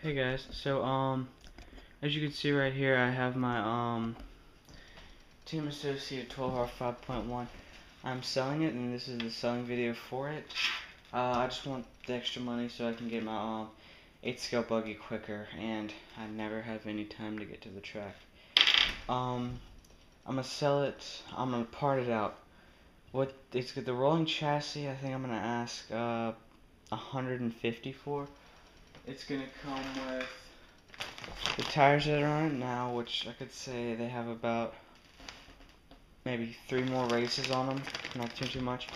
Hey guys, so as you can see right here, I have my Team Associate 12r5.1. I'm selling it, and this is the selling video for it. I just want the extra money so I can get my 8-scale buggy quicker, and I never have any time to get to the track. I'm gonna sell it. I'm gonna part it out. It's got the rolling chassis. I think I'm gonna ask 150 for. It's gonna come with the tires that are on it now, which I could say they have about maybe 3 more races on them, not too much.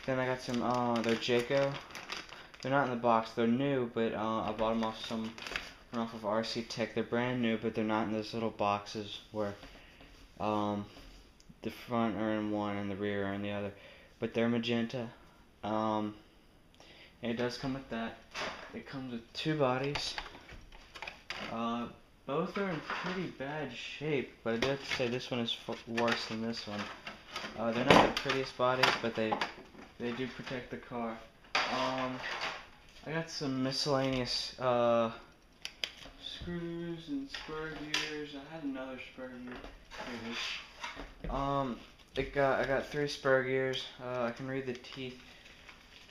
Then I got some, they're Jayco. They're not in the box, they're new, but I bought them off of RC Tech. They're brand new, but they're not in those little boxes where the front are in one and the rear are in the other. But they're magenta. And it does come with that. It comes with 2 bodies. Both are in pretty bad shape, but I do have to say this one is worse than this one. They're not the prettiest bodies, but they do protect the car. I got some miscellaneous screws and spur gears. I had another spur gear. Here it is. I got 3 spur gears. I can read the teeth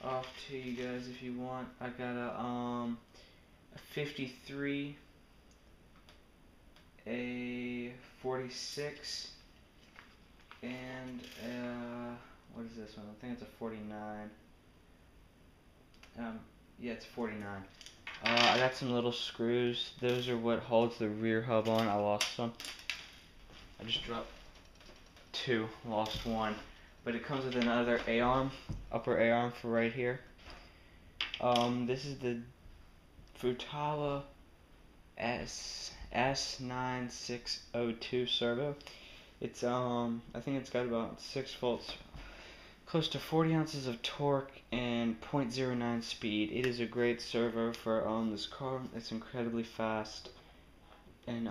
off to you guys if you want. I got a 53. A 46, and what is this one? I think it's a 49. Yeah, it's 49. I got some little screws. Those are what holds the rear hub on. I lost some. I just dropped 2, lost 1. But it comes with another A-arm, upper A-arm for right here. This is the Futala S9602 servo. It's I think it's got about 6 volts, close to 40 ounces of torque, and 0.09 speed. It is a great servo for this car. It's incredibly fast, and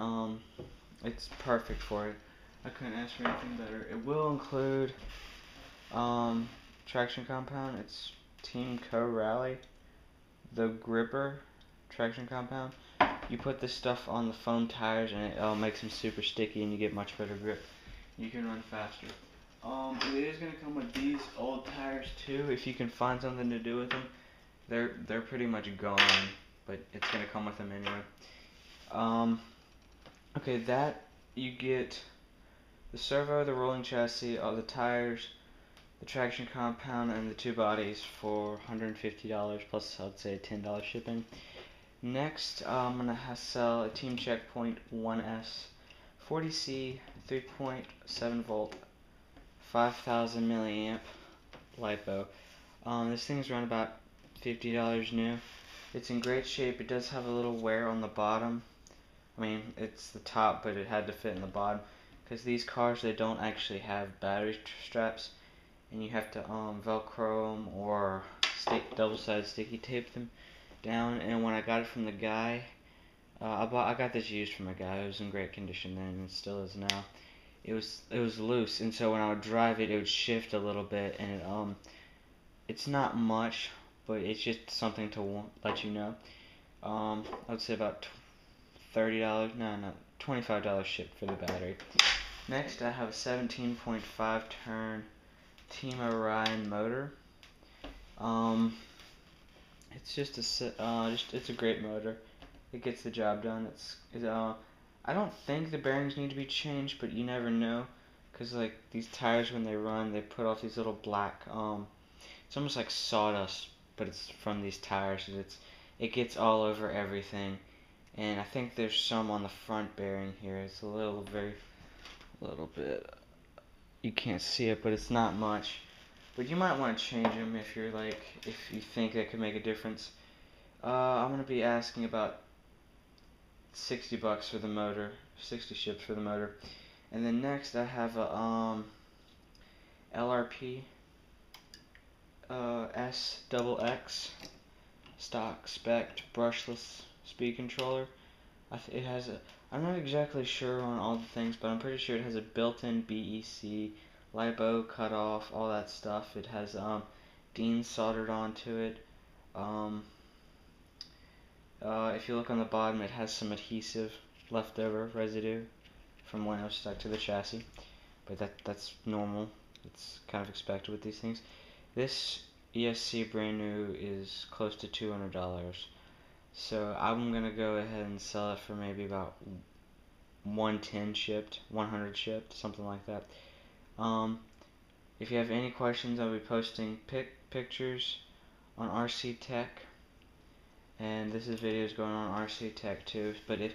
it's perfect for it. I couldn't ask for anything better. It will include traction compound. It's Team Co Rally, the gripper traction compound. You put this stuff on the foam tires and it makes them super sticky, and you get much better grip. You can run faster. It is going to come with these old tires too, if you can find something to do with them. They're pretty much gone, but it's going to come with them anyway. Okay, that you get the servo, the rolling chassis, all the tires, the traction compound, and the 2 bodies for $150 plus I'd say $10 shipping. Next, I'm going to sell a Team Checkpoint 1S 40C 3.7 volt 5000 milliamp lipo. This thing's around about $50 new. It's in great shape. It does have a little wear on the bottom. I mean, it's the top, but it had to fit in the bottom, because these cars, they don't actually have battery straps, and you have to velcro them or double-sided sticky tape them down. And when I got it from the guy, I got this used from a guy. It was in great condition then, and it still is now. It was loose, and so when I would drive it, it would shift a little bit, and it's not much, but it's just something to let you know. I would say about $30, no, $25 shipped for the battery. Next, I have a 17.5 turn Team Orion motor. It's just it's a great motor. It gets the job done. I don't think the bearings need to be changed, but you never know, because like these tires, when they run, they put off these little black it's almost like sawdust, but it's from these tires. It gets all over everything, and I think there's some on the front bearing here. It's a little bit, you can't see it, but it's not much. But you might want to change them if you think that could make a difference. I'm gonna be asking about $60 for the motor, 60 ships for the motor. And then next I have a LRP SXX stock spec brushless speed controller. I'm not exactly sure on all the things, but I'm pretty sure it has a built-in BEC, lipo, cutoff, all that stuff. It has Dean soldered onto it. If you look on the bottom, it has some adhesive leftover residue from when it was stuck to the chassis, but that's normal. It's kind of expected with these things. This ESC brand new is close to $200, so I'm gonna go ahead and sell it for maybe about 110 shipped, 100 shipped, something like that. If you have any questions, I'll be posting pictures on RC Tech, and this is videos going on RC Tech too. But if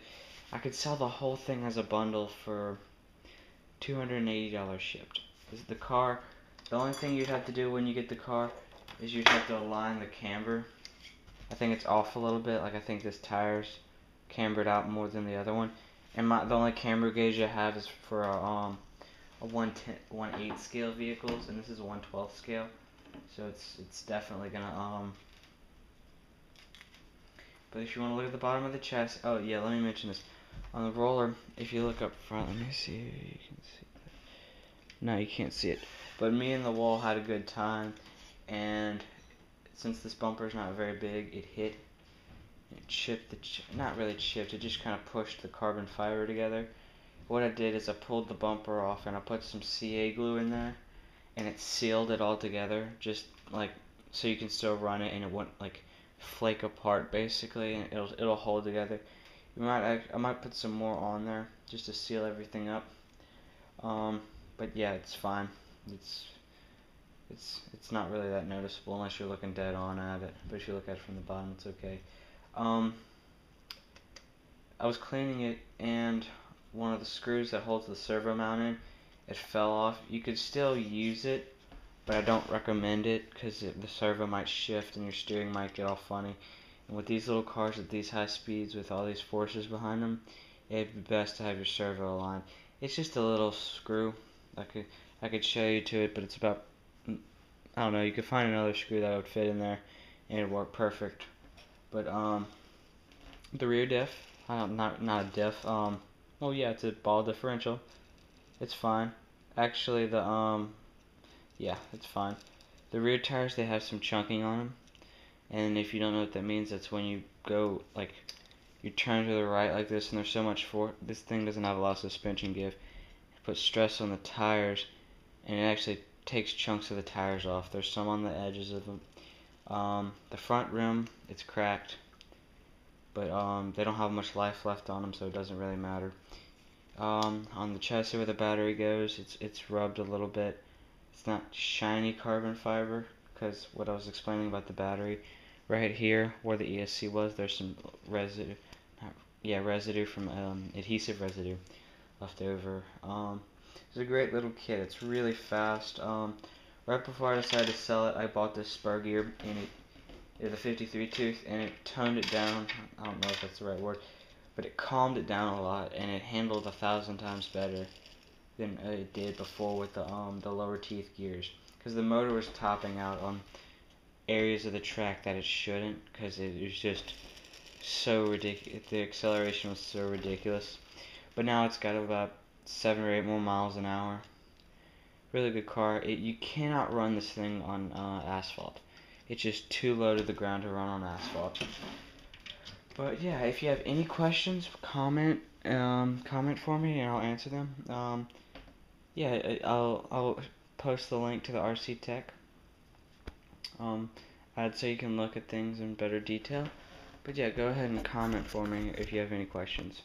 I could sell the whole thing as a bundle for $280 shipped. This is the car. The only thing you'd have to do when you get the car is you'd have to align the camber. I think it's off a little bit. Like I think this tire's cambered out more than the other one. And the only camber gauge I have is for a 1/8 scale vehicles, and this is a 1/12 scale. So it's definitely gonna But if you want to look at the bottom of the chest, oh yeah, let me mention this. On the roller, if you look up front, let me see if you can see that. No, you can't see it. But me and the wall had a good time, and since this bumper is not very big, it hit. It chipped not really chipped, it just kind of pushed the carbon fiber together. What I did is I pulled the bumper off and I put some CA glue in there, and it sealed it all together, just like so you can still run it and it won't like flake apart basically, and it'll hold together. I might put some more on there just to seal everything up. But yeah, it's fine. It's not really that noticeable unless you're looking dead on at it. But if you look at it from the bottom, it's okay. I was cleaning it, and one of the screws that holds the servo mount in, it fell off. You could still use it, but I don't recommend it because the servo might shift and your steering might get all funny. And with these little cars at these high speeds with all these forces behind them, it'd be best to have your servo aligned. It's just a little screw. I could show you to it, but it's about, I don't know, you could find another screw that would fit in there and it'd work perfect. But the rear diff, not a diff, well yeah, it's a ball differential. It's fine. Actually yeah, it's fine. The rear tires, they have some chunking on them. And if you don't know what that means, that's when you go, like, you turn to the right like this and there's so much force. This thing doesn't have a lot of suspension give. It puts stress on the tires and it actually takes chunks of the tires off. There's some on the edges of them. The front rim, it's cracked, but they don't have much life left on them, so it doesn't really matter. On the chassis where the battery goes, it's rubbed a little bit. It's not shiny carbon fiber, because what I was explaining about the battery, right here where the ESC was, there's some residue, residue from adhesive residue left over. It's a great little kit. It's really fast. Right before I decided to sell it, I bought this spur gear, and it the 53 tooth, and it toned it down. I don't know if that's the right word, but it calmed it down a lot, and it handled 1,000 times better than it did before with the lower teeth gears, because the motor was topping out on areas of the track that it shouldn't, because it was just so ridiculous. The acceleration was so ridiculous. But now it's got about 7 or 8 more miles an hour. Really good car. You cannot run this thing on asphalt. It's just too low to the ground to run on asphalt. But yeah, if you have any questions, comment for me and I'll answer them. Yeah, I'll post the link to the RC Tech. I'd say you can look at things in better detail. But yeah, go ahead and comment for me if you have any questions.